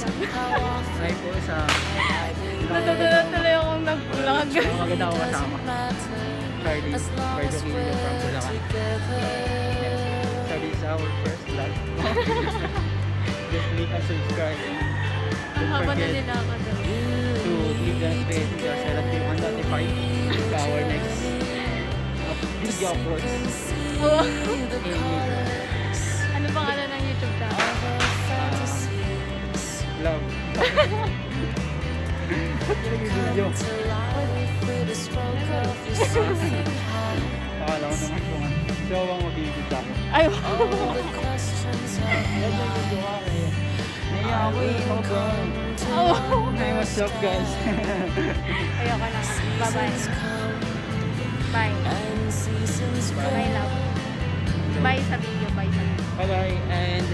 Try po sa... Natutuloy akong nag-vlog. Maganda ako kasama. Charlie, Ferdo Kilio from Bulacan. So this is our first vlog. Just click and subscribe. Ang Don't haba na forget nila ako daw. to click the notification bell so that you can notify to our next video uploads Oh. in YouTube. Ano pangalan ng YouTube channel? Love. Video. Akala ko naman kung ano. So, ang mabibig ako. Ay, Naiya ako eh, mga bang. oh. Hey, what's up guys? Ayoko na. Bye-bye. Bye. Bye, love. Bye sa video. Bye sa video. Bye bye and